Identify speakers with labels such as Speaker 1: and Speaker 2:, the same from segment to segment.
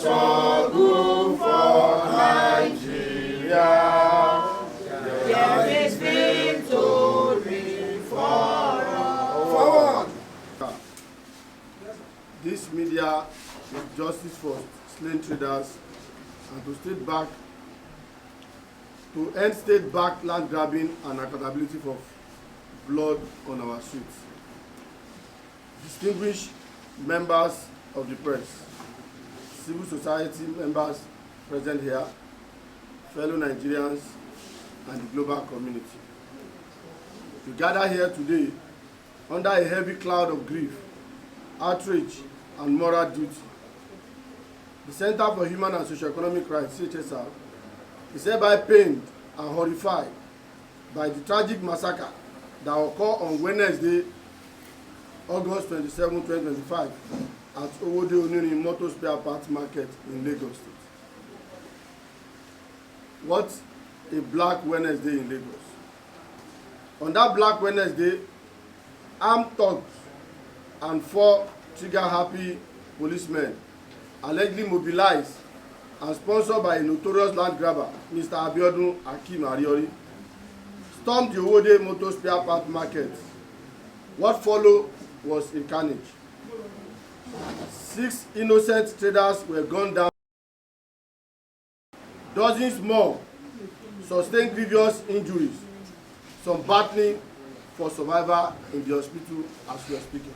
Speaker 1: shall struggle for Nigeria. There is victory for all. Forward! This media is justice for slain traders and to end state-backed land grabbing and accountability for blood on our streets. Distinguished members of the press, civil society members present here, fellow Nigerians, and the global community. We gather here today under a heavy cloud of grief, outrage, and moral duty. The Center for Human and Socio-Economic Rights, CHSR, is hereby pained and horrified by the tragic massacre that occurred on Wednesday, August 27, 2025, at Owode Onirin Motor Spare Parts Market in Lagos State. What a Black Wednesday in Lagos. On that Black Wednesday, armed thugs and 4 trigger-happy policemen, allegedly mobilized and sponsored by a notorious land grabber, Mr. Abiodun Akeem Ariori, stormed the Owode Motor Spare Parts Market. What followed was a carnage. 6 innocent traders were gunned down. Dozens more sustained grievous injuries, some battling for survival in the hospital as we are speaking.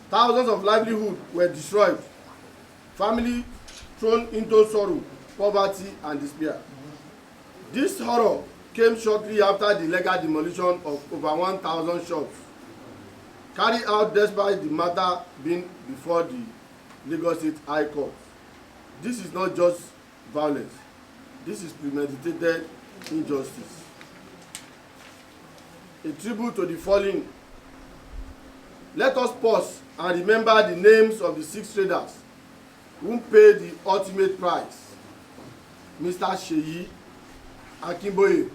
Speaker 1: Thousands of livelihoods were destroyed, families thrown into sorrow, poverty, and despair. This horror came shortly after the illegal demolition of over 1,000 shops, carried out despite the matter being before the Lagos State High Court. This is not just violence. This is premeditated injustice. A tribute to the fallen. Let us pause and remember the names of the 6 traders who paid the ultimate price. Mr. Sheyi Akinboye,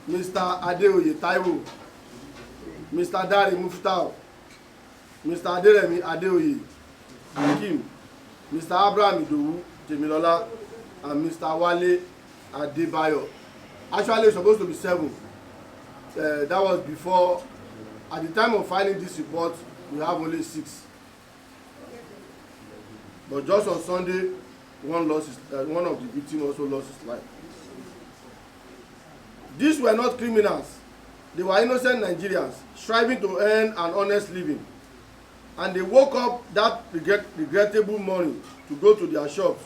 Speaker 1: Mr. Adeoye Taiwo, Mr. Dare Muftau, Mr. Aderemi Adeoye Akim, Mr. Abraham Idowu Jemilola, and Mr. Wale Adebayo. Actually, it's supposed to be 7. That was before. At the time of filing this report, we have only 6. But just on Sunday, one of the victims also lost his life. These were not criminals. They were innocent Nigerians striving to earn an honest living. And they woke up that regrettable morning to go to their shops,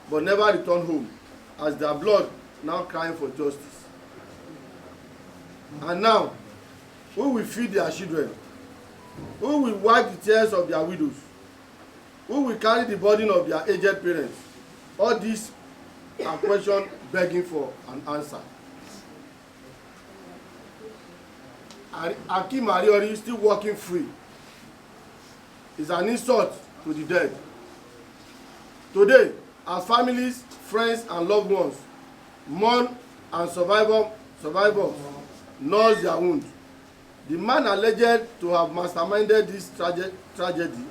Speaker 1: but never returned home, as their blood now crying for justice. And now, who will feed their children? Who will wipe the tears of their widows? Who will carry the burden of their aged parents? All these are questions begging for an answer. Akeem Ariori is still walking free. It's an insult to the dead. Today, as families, friends, and loved ones mourn and survivors nurse their wound, the man alleged to have masterminded this tragedy,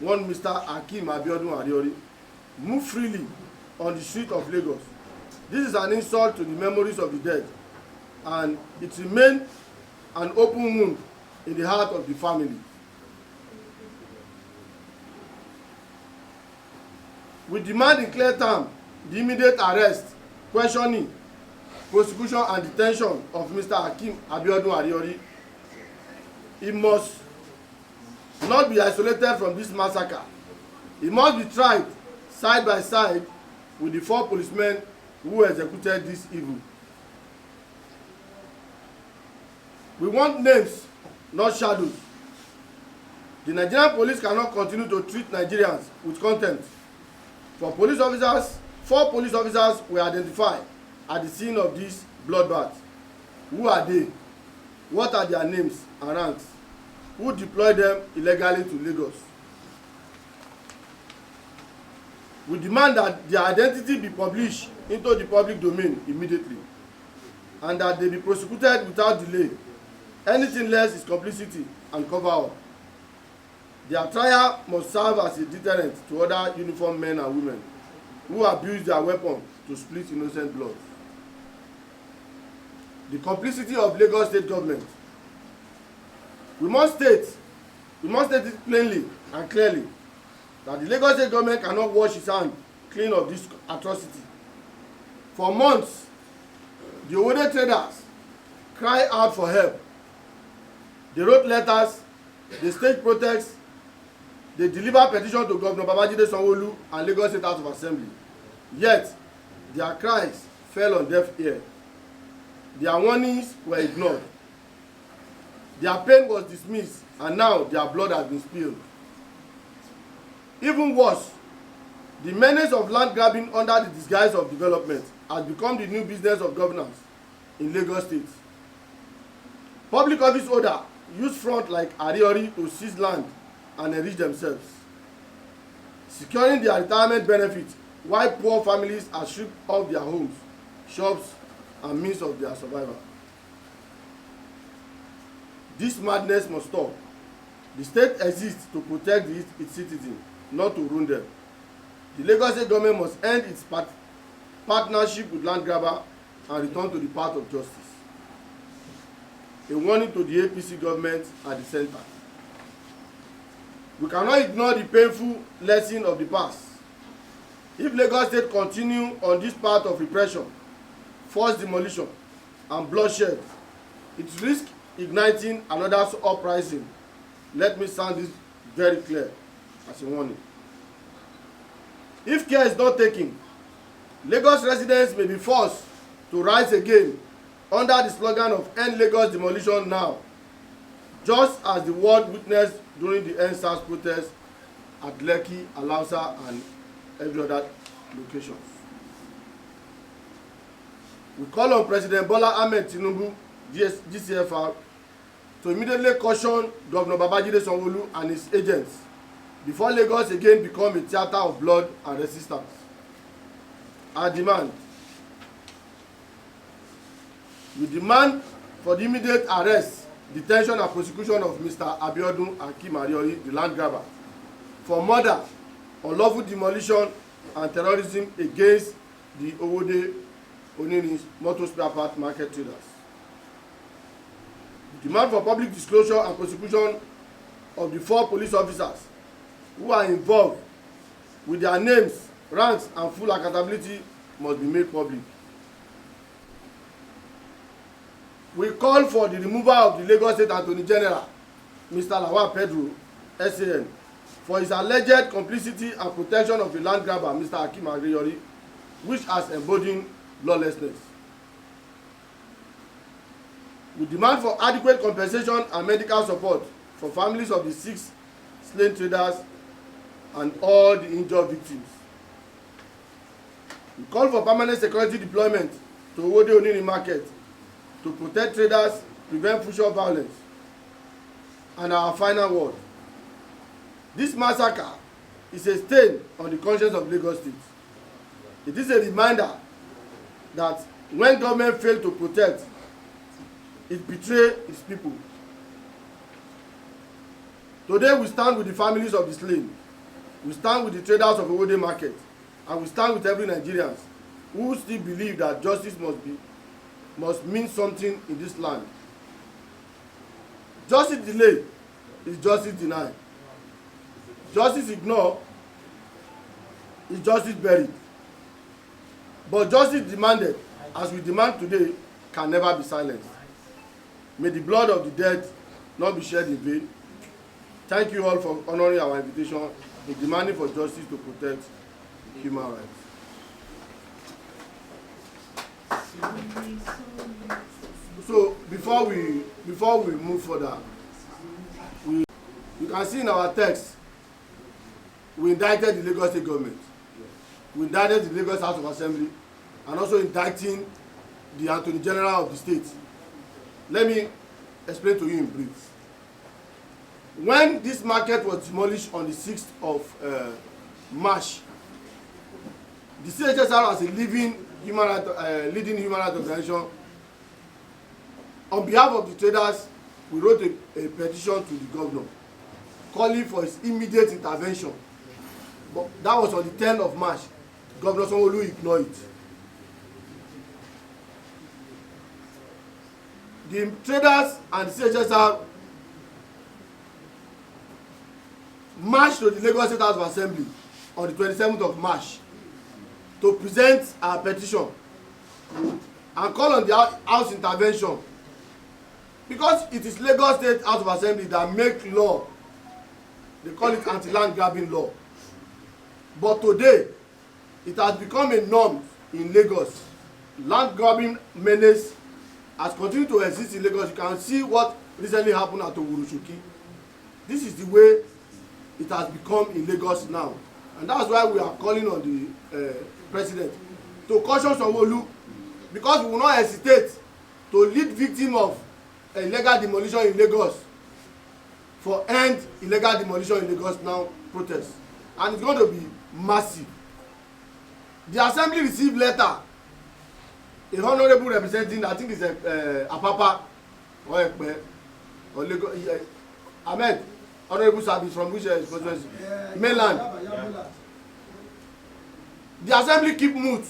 Speaker 1: one Mr. Akeem Abiodun Ariori, moved freely on the street of Lagos. This is an insult to the memories of the dead, and it remains an open wound in the heart of the family. We demand in clear terms the immediate arrest, questioning, prosecution, and detention of Mr. Akeem Abiodun Ariori. He must not be isolated from this massacre. He must be tried side by side with the 4 policemen who executed this evil. We want names, not shadows. The Nigerian police cannot continue to treat Nigerians with contempt. 4 police officers were identified at the scene of this bloodbath. Who are they? What are their names and ranks? Who deployed them illegally to Lagos? We demand that their identity be published into the public domain immediately, and that they be prosecuted without delay. Anything less is complicity and cover-up. Their trial must serve as a deterrent to other uniformed men and women who abuse their weapons to split innocent blood. The complicity of Lagos State government. We must state it plainly and clearly that the Lagos State government cannot wash its hands clean of this atrocity. For months, the Owode traders cried out for help. They wrote letters, they staged protests, they delivered petitions to Governor Babajide Sanwo-Olu and Lagos State House of Assembly. Yet, their cries fell on deaf ear. Their warnings were ignored. Their pain was dismissed, and now their blood has been spilled. Even worse, the menace of land grabbing under the disguise of development has become the new business of governance in Lagos State. Public office holder use front like Ariori to seize land and enrich themselves, securing their retirement benefits while poor families are stripped of their homes, shops, and means of their survival. This madness must stop. The state exists to protect its citizens, not to ruin them. The Lagos State government must end its partnership with land grabber and return to the path of justice. A warning to the APC government at the center. We cannot ignore the painful lesson of the past. If Lagos State continue on this path of repression, forced demolition, and bloodshed, it risks igniting another uprising. Let me sound this very clear as a warning. If care is not taken, Lagos residents may be forced to rise again under the slogan of End Lagos Demolition Now, just as the world witnessed during the EndSARS protests at Lekki, Alausa, and every other locations. We call on President Bola Ahmed Tinubu, GCFR, to immediately caution Governor Babajide Sanwo-Olu and his agents before Lagos again become a theater of blood and resistance. Our demand. We demand for the immediate arrest, detention, and prosecution of Mr. Abiodun Akeem Ariori, the land grabber, for murder, unlawful demolition, and terrorism against the Owode Oniris motor spare part market traders. The demand for public disclosure and prosecution of the 4 police officers who are involved, with their names, ranks, and full accountability must be made public. We call for the removal of the Lagos State Attorney General, Mr. Lawal Pedro, SAN, for his alleged complicity and protection of the land grabber, Mr. Akeem Ariori, which has emboldened lawlessness. We demand for adequate compensation and medical support for families of the 6 slain traders and all the injured victims. We call for permanent security deployment to Owode Oniri market to protect traders, prevent future violence. And our final word. This massacre is a stain on the conscience of Lagos State. It is a reminder that when government fails to protect, it betrays its people. Today we stand with the families of the slain. We stand with the traders of Owode market. And we stand with every Nigerian who still believe that justice must mean something in this land. Justice delayed is justice denied. Justice ignored is justice buried. But justice demanded, as we demand today, can never be silenced. May the blood of the dead not be shed in vain. Thank you all for honoring our invitation in demanding for justice to protect human rights. So before we move further, you can see in our text, we indicted the Lagos State government, we indicted the Lagos House of Assembly, and also indicting the Attorney General of the state. Let me explain to you in brief. When this market was demolished on the 6th of March, the CHSR, as a leading human rights organization, on behalf of the traders, we wrote a petition to the governor calling for his immediate intervention. But that was on the 10th of March. Governor Sanwo-Olu ignored it. The traders and the CHSR marched to the Lagos State House of Assembly on the 27th of March to present our petition and call on the House intervention, because it is Lagos State House of Assembly that make law. They call it anti-land grabbing law. But today, it has become a norm in Lagos. Land grabbing menace has continued to exist in Lagos. You can see what recently happened at Ogurusuki. This is the way it has become in Lagos now. And that's why we are calling on the president to caution Sanwo-Olu, because we will not hesitate to lead victim of illegal demolition in Lagos for end illegal demolition in Lagos now protest. And it's going to be massive. The assembly received letter, a honorable representing, I think it's Apapa or Ekpe or Lagos, Ahmed, honorable service from which constituency? Mainland. The assembly keep mute,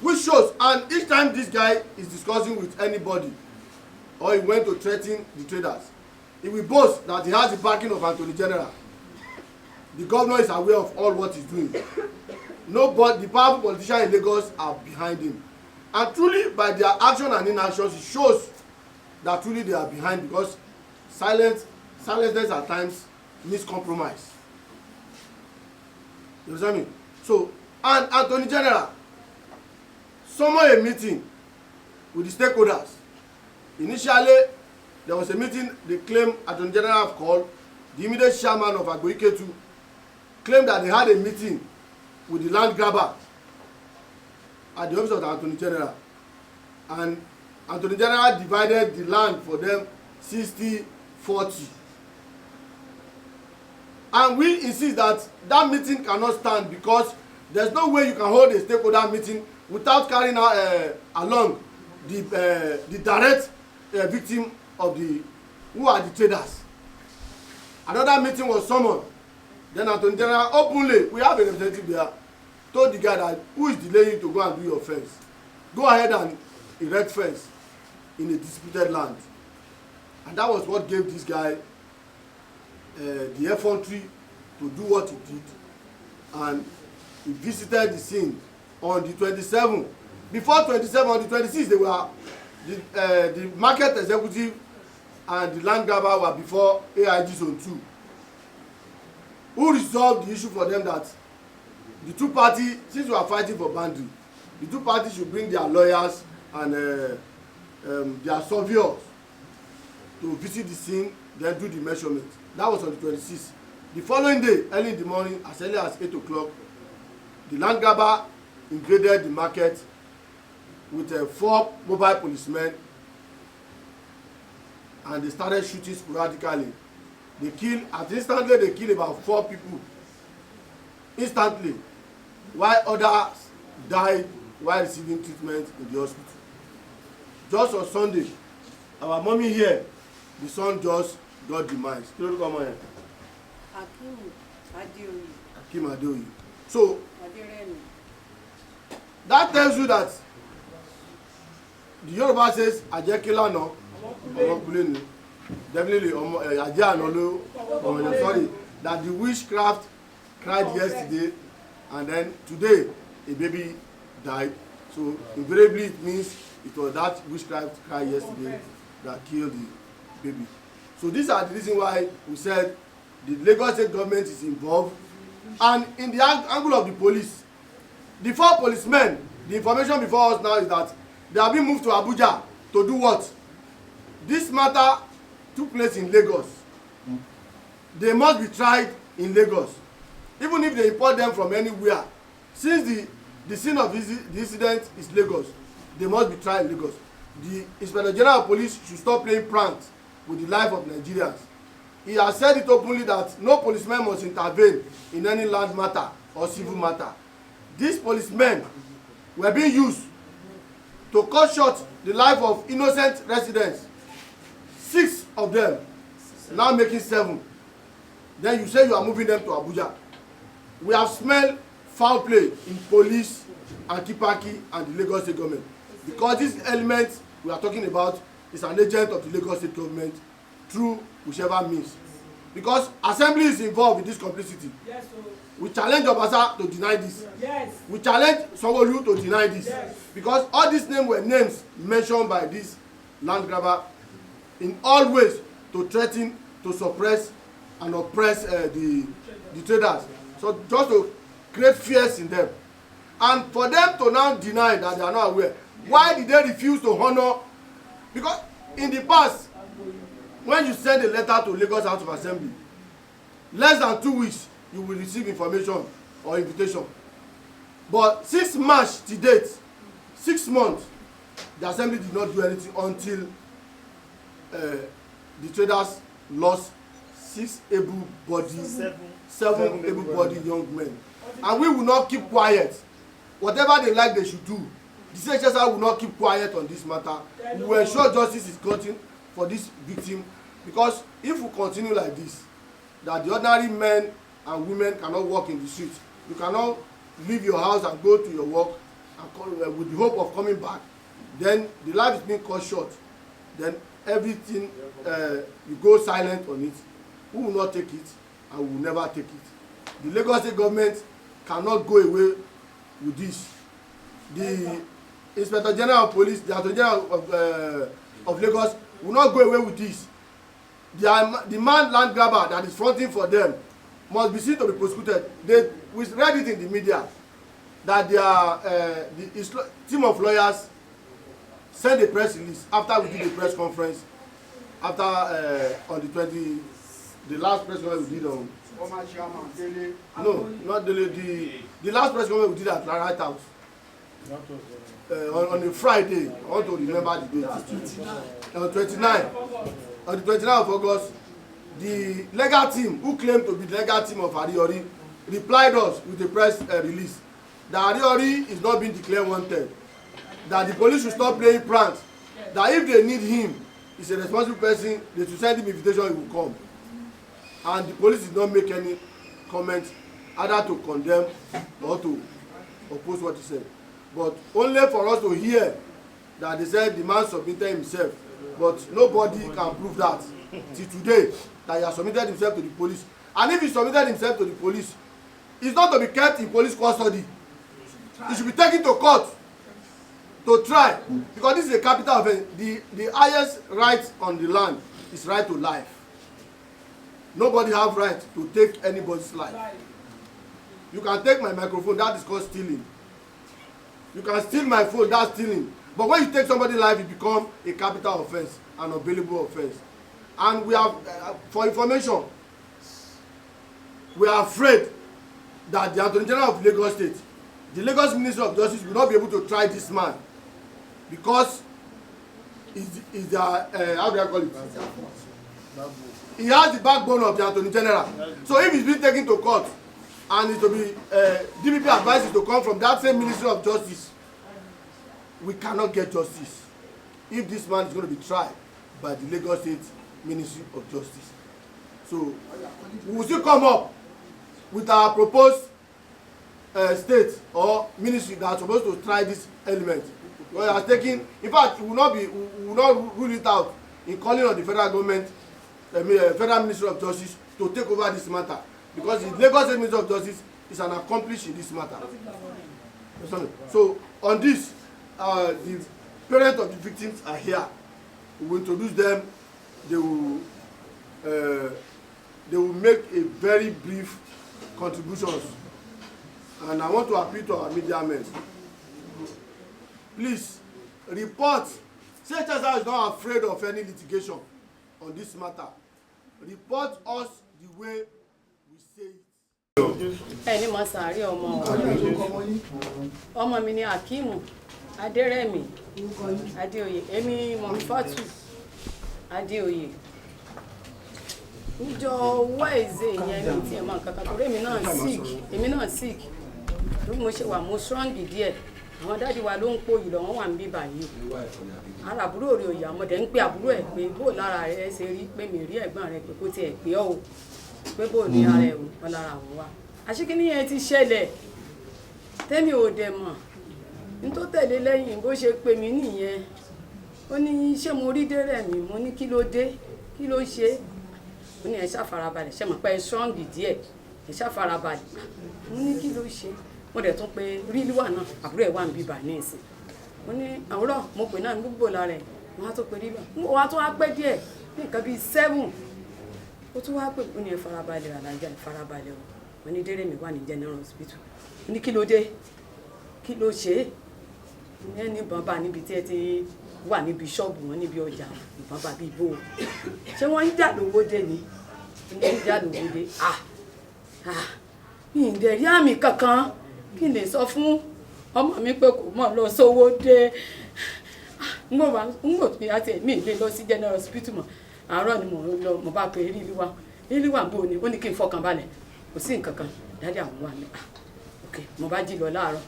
Speaker 1: which shows, and each time this guy is discussing with anybody or he went to threaten the traders, he will boast that he has the backing of Attorney General. The governor is aware of all what he's doing. Nobody, the powerful politicians in Lagos are behind him. And truly, by their action and inactions, it shows that truly they are behind, because silentness at times means compromise. You understand me? So, and Attorney General summoned a meeting with the stakeholders. Initially, there was a meeting they claim Attorney General have called. The immediate chairman of Agboiketu claimed that they had a meeting with the land grabber at the office of the Attorney General. And Attorney General divided the land for them 60-40. And we insist that that meeting cannot stand, because there's no way you can hold a stakeholder meeting without carrying out, along the direct victim of the, who are the traders. Another meeting was summoned. Then Attorney General openly, we have a representative there, told the guy that who is delaying you to go and do your fence. Go ahead and erect fence in a disputed land. And that was what gave this guy the effrontery to do what he did. And he visited the scene on the 27th. Before 27, on the 26th, they were the market executive and the land grabber were before AIG Zone 2, who resolved the issue for them that the two parties, since we are fighting for boundary, the two parties should bring their lawyers and their surveyors to visit the scene, then do the measurement. That was on the 26th. The following day, early in the morning, as early as 8 o'clock, the land grabber invaded the market with 4 mobile policemen, and they started shooting sporadically. They killed, instantly they killed about 4 people. Instantly. While others died while receiving treatment in the hospital. Just on Sunday, our mommy here, the son just got demise. Come on here. Akim Adeoye. So, that tells you that the Yoruba says, Ajekila no, definitely, sorry, that the witchcraft cried yesterday, and then today a baby died. So invariably it means it was that witchcraft cry yesterday that killed the baby. So these are the reasons why we said the Lagos State government is involved. And in the angle of the police, the 4 policemen, the information before us now is that they have been moved to Abuja to do what? This matter took place in Lagos. They must be tried in Lagos. Even if they import them from anywhere, since the scene of the incident is Lagos, they must be tried in Lagos. The Inspector General of Police should stop playing pranks with the life of Nigerians. He has said it openly that no policeman must intervene in any land matter or civil matter. These policemen were being used to cut short the life of innocent residents. 6 of them now making 7. Then you say you are moving them to Abuja. We have smelled foul play in police and Kipaki and the Lagos State government, because this element we are talking about is an agent of the Lagos State government through whichever means. Because assembly is involved in this complicity. Yes, we challenge Obasa to deny this. Yes. We challenge Sanwo-Olu to deny this. Yes. Because all these names were names mentioned by this land grabber in all ways to threaten, to suppress and oppress the traders. So just to create fears in them. And for them to now deny that they are not aware, why did they refuse to honor? Because in the past, when you send a letter to Lagos House of Assembly, less than 2 weeks, you will receive information or invitation. But since March to date, 6 months, the Assembly did not do anything until the traders lost 6 able-bodied, 7 able-bodied young men. And we will not keep quiet. Whatever they like, they should do. The CHSI will not keep quiet on this matter. We will ensure justice is gotten for this victim, because if we continue like this, that the ordinary men and women cannot walk in the streets. You cannot leave your house and go to your work and with the hope of coming back. Then the life is being cut short. Then everything, you go silent on it. We will not take it, and we will never take it. The Lagos State government cannot go away with this. The Inspector General of Police, the Attorney General of Lagos will not go away with this. The man land grabber that is fronting for them must be seen to be prosecuted. We read it in the media that the team of lawyers sent a press release after we did a press conference, after on the last press conference we did on not the last press conference we did at White House on a Friday. I want to remember the date. On the 29th of August, the legal team, who claimed to be the legal team of Ariori, replied us with a press release that Ariori is not being declared wanted, that the police should stop playing pranks, that if they need him, he's a responsible person, they should send him invitation, he will come. And the police did not make any comment either to condemn or to oppose what he said. But only for us to hear that they said the man submitted himself, but nobody can prove that till today, that he has submitted himself to the police. And if he submitted himself to the police, he's not to be kept in police custody. He should be taken to court to try, because this is a capital offense. The highest right on the land is right to life. Nobody have right to take anybody's life. You can take my microphone, that is called stealing. You can steal my phone, that's stealing. But when you take somebody's life, it becomes a capital offense, an unbailable offense. And we have, for information, we are afraid that the Attorney General of Lagos State, the Lagos Ministry of Justice, will not be able to try this man, because he's the how do I call it? He has the backbone of the Attorney General. So if he's been taken to court and it's to be DPP advises to come from that same Ministry of Justice, we cannot get justice if this man is going to be tried by the Lagos State Ministry of Justice. So we will still come up with our proposed state or ministry that are supposed to try this element. We are taking, in fact, we will not rule it out in calling on the federal government, Federal Ministry of Justice, to take over this matter, because the Lagos State Ministry of Justice is an accomplice in this matter. So on this, the parents of the victims are here. We will introduce them. They will make a very brief contributions. And I want to appeal to our media men. Please report. CHSI is not afraid of any litigation on this matter. Report us the way we say it.
Speaker 2: Ẹni máa sàárẹ̀ ọmọ mi ni Akimu Adérẹ̀mí Adéoyè, èmi Mọ̀mífátù Adéoyè. Níjọ́ Wednesday yẹn ní tí ẹ máa kankan torí èmi náà sick bí mo ṣe wà mo strong díẹ̀ àwọn dáàdi wa ló ń pòyì lọ wọ́n wà ń bí báyìí ara àbúrò rẹ̀ òyà ọmọdé ń pe àbúrò ẹ̀ pé bó lára rẹ̀ ṣe rí pé mi rí ẹ̀gbọ́n rẹ̀ pé kó tiẹ̀ pé ọ́ o pé bó ní ara ẹ̀ wọn lára àwọn wa àṣíkíní yẹn ti ṣẹlẹ̀ tẹ́mi ò dẹ̀ mọ̀ ní tó tẹ̀lé lẹ́yìn bó ṣe pè mí nìyẹn ó ní ṣé mo rí dẹ́rẹ̀ mi mo ní kí ló dé kí ló ṣe ó ní ẹ ṣàfarabalẹ̀ ṣe mọ̀ pé ẹ ṣọ́ǹgì díẹ̀ ẹ ṣàfarabalẹ̀ mo ní kí ló ṣe mo dẹ̀ tún pé rílíwà náà àbúrò ẹ̀ wà ń bíbà ní ìsìn mo ní àwòrán mo pè náà ní gbogbo lára ẹ̀ wọ́n á tó pé rílíwà wọ́n á tó wá pẹ́ díẹ̀ ní nǹkan bíi 7 ó tún wá pè ó ní ẹ farabalẹ̀ àlàjà ẹ farabalẹ̀ o mo ní dẹ́rẹ́ mi wà ní general hospital mo ní kí ló dé kí ló ṣe é ní ìbọn bá níbi tí ẹ ti wà níbi ṣọ́ọ̀bù wọn níbi ọjà ìbọn bá bí bó ṣé wọ́n ń jà lówó dé ni wọ́n ń jà lówó dé mi ì dẹ̀ rí àmì kankan kí n lè sọ fún ọmọ mi pé kò mọ̀ lọ sówó dé n gbò pé àti ẹ̀mí lè lọ sí general hospital mọ̀ àárọ̀ ni mo bá pe ríliwà bò ní ó ní kí n fọkàn balẹ̀ kò sí nǹkan kan dáadé àwọn wà ní ok mo bá jí lọ láàárọ̀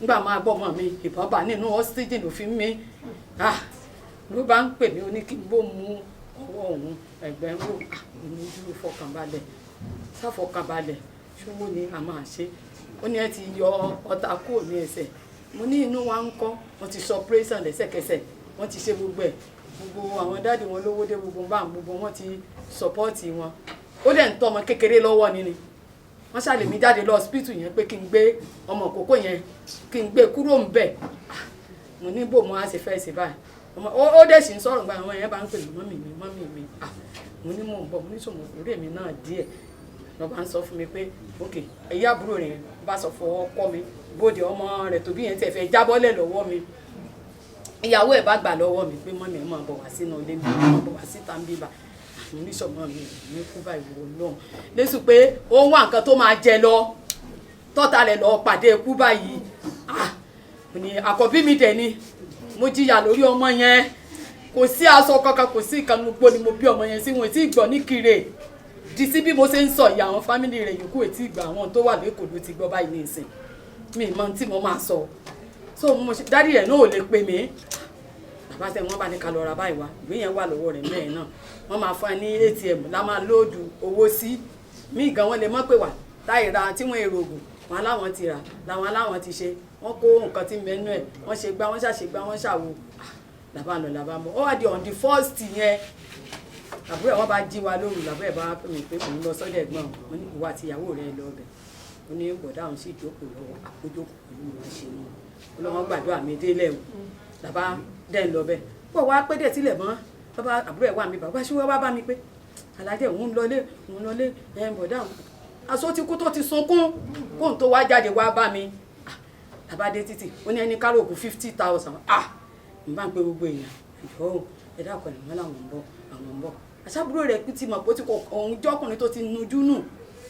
Speaker 2: nígbà máa gbọ́ ọmọ mi ìbọn bá nínú oxygen òfin mi ló bá ń pè mí ó ní kí n bó mu ọwọ́ òun ẹ̀gbẹ́ ń wò ní dúró fọkànbalẹ̀ sáfọkànbalẹ̀ ṣówó ni a máa ṣe ó ní ẹ ti yọ ọta kúrò ní ẹsẹ̀ mo ní inú wa ń kọ́ wọ́n ti sọ operation lẹ́sẹ̀kẹsẹ̀ wọ́n ti ṣe gbogbo ẹ̀ gbogbo àwọn dáàdì wọn lówó dé gbogbo bá gbogbo wọn ti sọpọ́ọ̀tì wọn ó dẹ̀ ń tọ́ ọmọ kékeré lọ́wọ́ ni wọ́n ṣàlè mí jáde lọ hospital yẹn pé kí n gbé ọmọ kókó yẹn kí n gbé kúrò ń bẹ̀ mo ní bò mo á ṣe fẹ́ ṣe báyìí ó dẹ̀ sì ń sọ̀rọ̀ gba àwọn yẹn bá ń pè mí mọ́mì mi mo ní mò ń bọ̀ mo ní sọ̀mọ̀ orí mi náà díẹ̀ lọ́ bá ń sọ fún mi pé ok ẹ̀yà àbúrò rẹ̀ bá sọ fọwọ́ kọ́ mi bóde ọmọ rẹ̀ tóbi yẹn tẹ̀ fẹ́ jábọ́lẹ̀ lọ́wọ́ mi ìyàwó ẹ̀ bá gbà lọ́wọ́ mi pé mọ́mì ẹ̀ máa bọ̀ wá sínú ilé mi máa bọ̀ wá síta ń bíbà mo ní sọ̀mọ́ mi ní kú báyìí wò lọ́hùn lẹ́sùn pé ó ń wá nǹkan tó máa jẹ lọ tọ́ta rẹ̀ lọ pàdé ikú báyìí ní àkọ́bí mi dẹ̀ ni mo jìyà lórí ọmọ yẹn kò sí aṣọ kankan kò sí ìkànnì gbogbo ni mo bí ọmọ yẹn sí wọn tí gbọ́ ní Kire di sí bí mo ṣe ń sọ ìyá àwọn fámìlì rẹ̀ yòókù ètí ìgbà àwọn tó wà lẹ́kọ̀ọ́ ló ti gbọ́ báyìí ní ìsìn mi mọ tí mo máa sọ so mo ṣe dádì rẹ̀ náà ò lè pè mí bàbá tẹ wọ́n bá ní ká lọ ra báyìí wá ìwé yẹn wà lọ́wọ́ rẹ̀ mẹ́rin náà wọ́n máa fún ẹ ní ATM la máa lóòdù owó sí mí gan wọ́n lè mọ̀ pé wà táyì ra tí wọ́n èrò ògùn wọn aláwọn ti rà làwọn aláwọn ti ṣe wọ́n kó nǹkan tí mẹ́nu ẹ̀ wọ́n ṣe gbá wọ́n ṣàṣegbá wọ́n ṣàwo làbá lọ làbá mọ́ ó wà di on the first yẹn àbúrò ẹ̀ wọ́n bá jí wa lóru làbúrò ẹ̀ bá pè mí pé òun lọ sọ́dọ̀ ẹ̀gbọ́n wọn ní ìwà àtìyàwó rẹ̀ lọ bẹ̀ ó ní bọ̀dá òun sì jókòó lọ́wọ́ àkójókòó pẹ̀lú wọn ṣe wọn ọlọ́wọ́n gbàdúrà mi délẹ̀ o làbá dẹ́n lọ bẹ̀ pọ̀ wá pé dẹ̀ tilẹ̀ mọ́ bàbá àbúrò ẹ̀ wà mí bàbá ṣíwọ́ bá mi pé alájẹ òun lọlé bọ̀dá òun aṣọ ti kú tó ti sunkún kóun tó wá jáde wá bá mi bàbá dé títì ó ní ẹni kárò kù 50,000 n bá ń pe gbogbo èèyàn ìjọ ẹ̀dá ọkọ̀ ẹ̀ wọ́n làwọn ń bọ̀ àṣàbúrò rẹ̀ ti mọ̀ pé ó ti kọ òun jọ́kùnrin tó ti nujú nù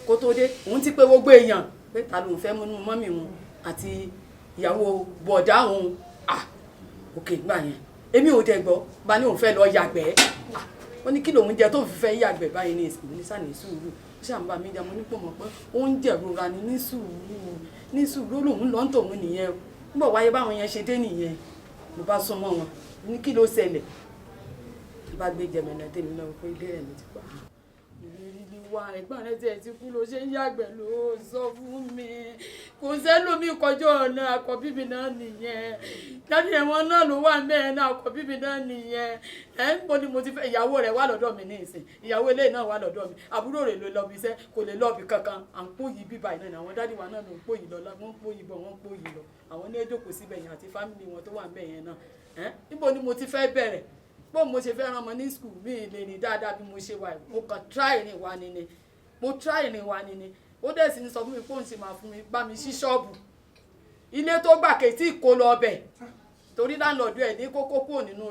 Speaker 2: kó tó dé òun ti pé gbogbo èèyàn pé ta lòun fẹ́ múnú mọ́mì wọn àti ìyàwó bọ̀dá òun òkè gbà yẹn èmi ò dẹ̀ gbọ́ bá ní òun fẹ́ lọ yàgbẹ́ ó ní kí lòun jẹ tó fi fẹ́ yàgbẹ́ báyìí ní ìsìn ní sàní sùúrù ó ṣàǹbá mi dàmú nípò mọ̀ pé oúnjẹ ìrora ni ní sùúrù lòun lọ́n tòun nìyẹn ń bọ̀ wáyé báwọn yẹn ṣe dé nìyẹn mo bá súnmọ́ wọn ní kí ló ṣẹlẹ̀ bá gbé jẹmẹ̀lẹ̀ tèmi náà pé ilé ẹ̀ mi ti pa ìrírí wa ẹ̀gbọ́n rẹ̀ tí ẹ̀ ti kú ló ṣe ń yàgbẹ́ ló sọ fún mi kò sẹ́lómi kọjọ́ ọ̀nà àkọ́bí mi náà nìyẹn dájú ẹ̀wọ̀n náà ló wà mẹ́ẹ̀ náà àkọ́bí mi náà nìyẹn ẹ̀ ń bọ́ ni mo ti fẹ́ ìyàwó rẹ̀ wà lọ́dọ̀ mi ní ìsìn ìyàwó ilé náà wà lọ́dọ̀ mi àbúrò rẹ̀ ló lọ́bi iṣẹ́ kò lè lọ́ọ̀bì kankan à ń pòyì bíbá iná ni àwọn dádì wa náà ló ń pòyì lọ wọ́n ń pòyì bọ̀ wọ́n ń pòyì lọ àwọn ní èdòkò síbẹ̀ yẹn àti fámìlì wọn tó wà ń bẹ̀ yẹn náà níbo ni mo ti fẹ́ bẹ̀rẹ̀ bó mo ṣe fẹ́ ràn ọmọ ní skul mi lè rìn dáadáa bí mo ṣe wà mo kàn try rìn wá ni mo try rìn wá ni ó dẹ̀ sì ń sọ fún mi pé òun sì máa fún mi bá mi ṣí ṣọ́ọ̀bù ilé tó gbà kètí kó lọ ọbẹ̀ torí láńlọ́ọ̀dù ẹ̀ ní kókó kúrò nínú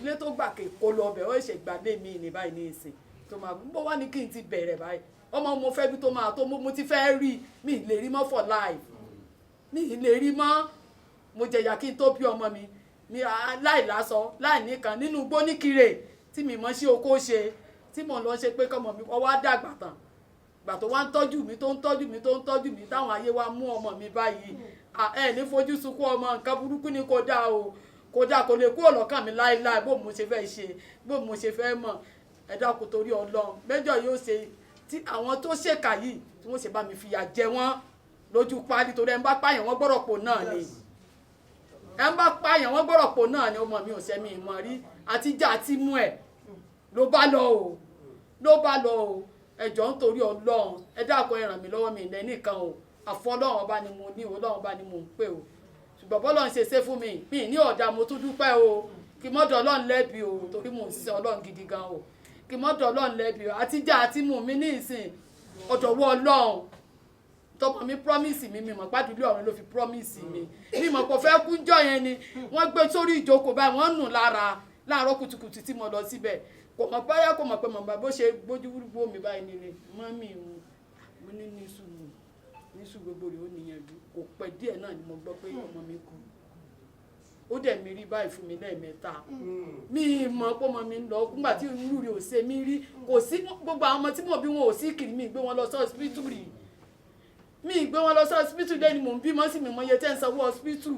Speaker 2: ilé tó gbà kè kó lọ ọbẹ̀ ó ṣe gbàgbé mi ní báyìí ní ìsìn tó máa bó wá ní kí n ti bẹ̀rẹ̀ báyìí ọmọ mo fẹ́ bí tó máa tó mo ti fẹ́ rí mi lè rí mọ́ for life mi lè rí mọ́ mo jẹ̀yà kí n tó bí ọmọ mi ní láìlásọ láìníkan nínú igbó ní Kire tí mi mọ̀ sí oko ṣe tí mo lọ ṣe pé kọ́mọ mi ọwọ́ dàgbà tán gbà tó wá ń tọ́jú mi tó ń tọ́jú mi tó ń tọ́jú mi táwọn ayé wa mú ọmọ mi báyìí ẹ ní fojú sunkún ọmọ nǹkan burúkú ni kò dáa o kò dáa kò lè kúrò lọ́kàn mi láéláé bó mo ṣe fẹ́ ṣe bó mo ṣe fẹ́ mọ̀ ẹ dákun torí Ọlọ́run mẹ́jọ yóò ṣe tí àwọn tó ṣèkà yìí tí wọ́n ṣe bá mi fìyà jẹ wọ́n lójú páálí torí ẹ ń bá pààyàn wọ́n gbọ́dọ̀ pò náà ni ẹ ń bá pààyàn wọ́n gbọ́dọ̀ pò náà ni ọmọ mi ò sẹ́mi ìmọ̀ rí àtijọ́ àti mú ẹ̀ ló bá lọ o ẹjọ́ nítorí Ọlọ́run ẹ dákun ẹ ràn mí lọ́wọ́ mi ìlẹ́ nìkan o àfọlọ́run ọba ni mo ní Ọlọ́run ọba ni mo ń pè o ṣùgbọ́n bọ́lọ́run ṣe fún mi ní ọ̀dà mo tún dúpẹ́ o kí mọ́dọ̀ Ọlọ́run lẹ́bi o torí mo ń sin Ọlọ́run gidi gan o kí mọ́dọ̀ Ọlọ́run lẹ́bi o àtijọ́ àti mú mi ní ìsìn ọ̀dọ̀wọ́ Ọlọ́run tọmọ mi promise mi mọ̀ pàdúlé ọ̀run ló fi promise mi mọ̀ kò fẹ́ kúnjọ́ yẹn ni wọ́n gbé sórí ìjókòó báyìí wọ́n nù láàárọ̀ kùtùkùtù tí mo lọ síbẹ̀ kò mọ̀ báyà kò mọ̀ pé mọ̀ bá bó ṣe gbójú wúrúgbó mi báyìí nílé mọ́mì mo ní níṣù gbogbo rẹ̀ ó níyànjú kò pẹ́ díẹ̀ náà ni mo gbọ́ pé ọmọ mi kú ó dẹ̀ mi rí báyìí fún mi lẹ́ẹ̀mẹ́ta mi mọ̀ pé ọmọ mi ń lọ nígbà tí irú rẹ̀ ò ṣe mí rí kò sí gbogbo àwọn ọmọ tí mo bí wọn ò sí kiri mi gbé wọn lọ sí hospital rí mi gbé wọn lọ sí hospital lẹ́ni mò ń bímọ sí mi mọ iye tẹ́ ń sanwó hospital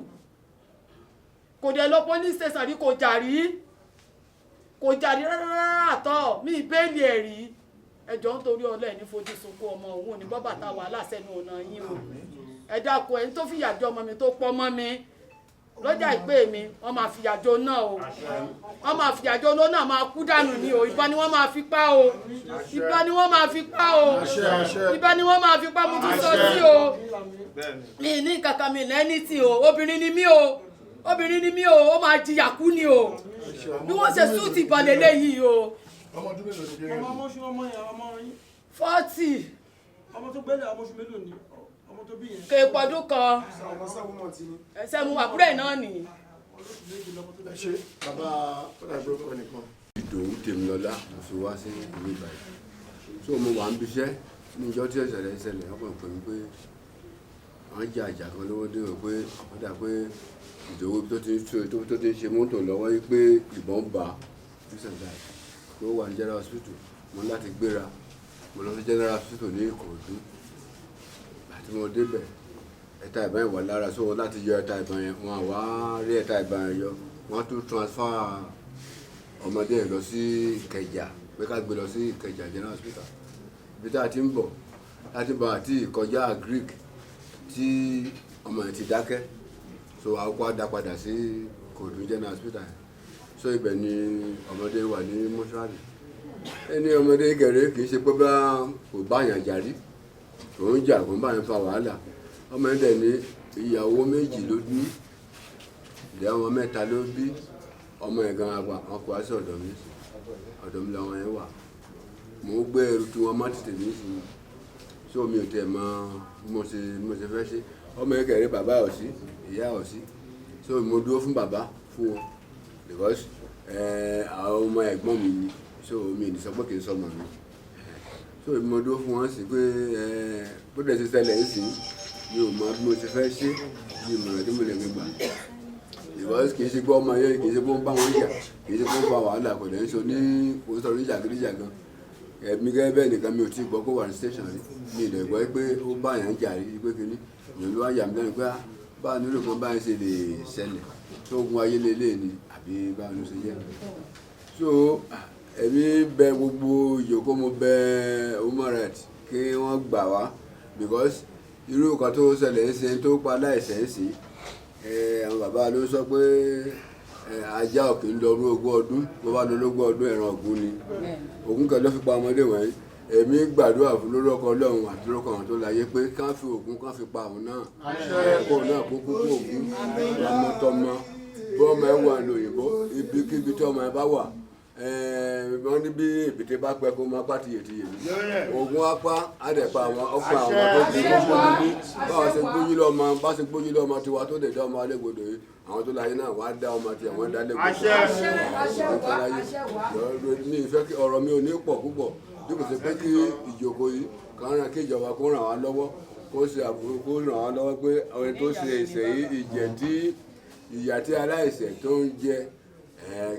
Speaker 2: kò dẹ̀ lọ police station rí kò jàrí rárá àtọ́ mi ìbéèlì ẹ̀ rí ẹjọ́ nítorí ọlọ́ ẹ̀ ní fojú sunkún ọmọ òun ní bọ́ bàtà wà lásẹ̀nu ọ̀nà yín o ẹ dákun ẹni tó fìyà jẹ ọmọ mi tó pọ́ mọ́ mi lọ́jà ìpè mi wọ́n máa fìyà jẹ náà o wọ́n máa fìyà jẹ olóò náà máa kú dànù ni o ìbọn ni wọ́n máa fi pa o ìbọn ni wọ́n máa fi pa o ìbọn ni wọ́n máa fi pa mo tún sọ sí o mi ní kankan mi lẹ́ni tí o obìnrin ni mí o ó máa jìyà kú ni o bí wọ́n ṣe súùtì ìbọn lélẹ́yìí o.
Speaker 1: ọmọ ọdún mélòó ni
Speaker 3: ọmọ oṣù ọmọ yẹn ọmọ yín.
Speaker 2: 40.
Speaker 3: ọmọ tó gbẹ́lẹ̀ ọmọ oṣù mélòó ni ọmọ tó bí yẹn.
Speaker 2: kè pọ̀dún kan. ẹsẹ̀ mu àbúrò ẹ̀ náà nì.
Speaker 1: ẹ ṣe bàbá ọ̀dàgbé ọkọ nìkan.
Speaker 4: Ìdòwú Tèmilọ́lá mo fi wá sí ìlú Ìbàdàn tó mo wà ń bíṣẹ́ níjọ́ tí ìṣẹ̀lẹ̀ ṣẹlẹ̀ ọkọ̀ pè mí pé wọ́n jẹ́ àjà kan lówó dé wọn pé wọ́n dà pé Ìdòwú tó ti ń ṣe mọ́tò lọ́wọ́ yìí pé ìbọn bá ṣùgbọ́n tó wà ní general hospital mo láti gbéra mo lọ sí general hospital ní Ìkòròdú àti mo débẹ̀ ẹ̀ta ìbọn yẹn wà lára sówó láti yọ ẹ̀ta ìbọn yẹn wọn àwa rí ẹ̀ta ìbọn yẹn yọ wọ́n tún transfer ọmọdé yẹn lọ sí Ìkẹjà pé ká gbé lọ sí Ìkẹjà general hospital ibi tá a ti ń bọ̀ láti bọ̀ àti ìkọjá Greek tí ọmọ yẹn ti dákẹ́ so àkókò á dá padà sí Ìkòròdú general hospital yẹn so ibẹ̀ ni ọmọdé wà ní mọ́ṣúárì ẹni ọmọdé gẹ̀rẹ́ kì í ṣe pé bá kò bá yàn jàrí òun jà kò ń bá yàn fa wàhálà ọmọ yẹn dẹ̀ ní ìyàwó méjì ló ní ìyá wọn mẹ́ta ló bí ọmọ yẹn gan apá wọn kò wá sí ọ̀dọ̀ mi làwọn yẹn wà mò ń gbé ẹrù tí wọ́n má tètè mí sí so mi ò tẹ̀ mọ mo ṣe fẹ́ ṣe ọmọ yẹn gẹ̀rẹ́ bàbá ò sí ìyá ò sí so mo dúró fún bàbá fún wọn because àwọn ọmọ ẹ̀gbọ́n mi ni so mi ní sọ pé kì í sọmọ mi so mo dúró fún wọn sí pé bó dẹ̀ ṣe ṣẹlẹ̀ ń sìn mi ò mọ bí mo ṣe fẹ́ ṣe bí ìmọ̀ràn tí mo lè gbé gbà because kì í ṣe pé ọmọ yẹn kì í ṣe pé ó ń bá wọn jà kì í ṣe pé ó ń fa wàhálà kò dẹ̀ ń sọ ní kò ń sọ̀rọ̀ níjàgídíjà gan ẹ̀mí gẹ́gẹ́ bẹ́ẹ̀ nìkan mi ò tí ì gbọ́ kó wà ní station rí mi ì dẹ̀ gbọ́ pé ó bá yàn jà rí pé kíní ìyẹn ló wá yà mí lẹ́nu pé báwo nílò kan báyìí ṣe lè ṣẹlẹ̀ tó gun ayé lélẹ̀ ni àbí báwo ló ṣe jẹ́ so èmi bẹ̀ gbogbo ìyókò mo bẹ̀ human rights kí wọ́n gbà wá because irú nǹkan tó ṣẹlẹ̀ ń ṣe tó pa láìsẹ̀ ń sìn àwọn bàbá ló sọ pé ajá òkè ń lọ rú ogún ọdún bó bá lọ lógún ọdún ẹran ọ̀gún ni ògún kan ló fi pa ọmọdé wọ̀nyí èmi gbàdúrà fún lórúkọ Ọlọ́run àti lórúkọ àwọn tó láyé pé kán fi ògún kán fi pa àwọn náà kó náà kó kúkú ògún ọmọtọmọ bó ọmọ ẹ wà lóyìnbó ibikíbi tí ọmọ ẹ bá wà wọ́n ní bí èbìtì bá pẹ́ kó máa pàtì yètìyè ògún apá àdẹ̀pá àwọn ọ̀pọ̀ àwọn tó kú gbogbo ní báwọn ṣe gbóyún lọ́mọ tiwa tó lè dá ọmọ alẹ́gbọ̀dọ̀ yìí àwọn tó láyé náà wàá dá ọmọ tiẹ̀ wọ́n dá lẹ́gbọ̀dọ̀ ní ìfẹ́ ọ̀rọ̀ mi ò ní pọ̀ púpọ̀ bí kò ṣe pé kí ìjókòó yìí kàn ràn kí ìjọba kó ràn wá lọ́wọ́ kó ṣe àbúrò kó ràn wá lọ́wọ́ pé àwọn tó ṣe ẹ̀ṣẹ̀ yìí ìyà tí aláìṣẹ̀ tó ń jẹ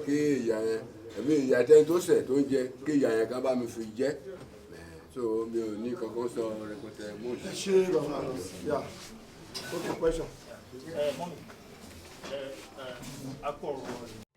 Speaker 4: kí ìyà yẹn ẹ̀mí ìyà tẹ́ni tó ṣẹ̀ tó ń jẹ kí ìyà yẹn ká bá mi fi jẹ́ so mi ò ní kankan sọ rẹpẹtẹ mo
Speaker 1: ẹ ṣe bàbá yà okay question.
Speaker 5: Mọ́mí, akọ̀rọ̀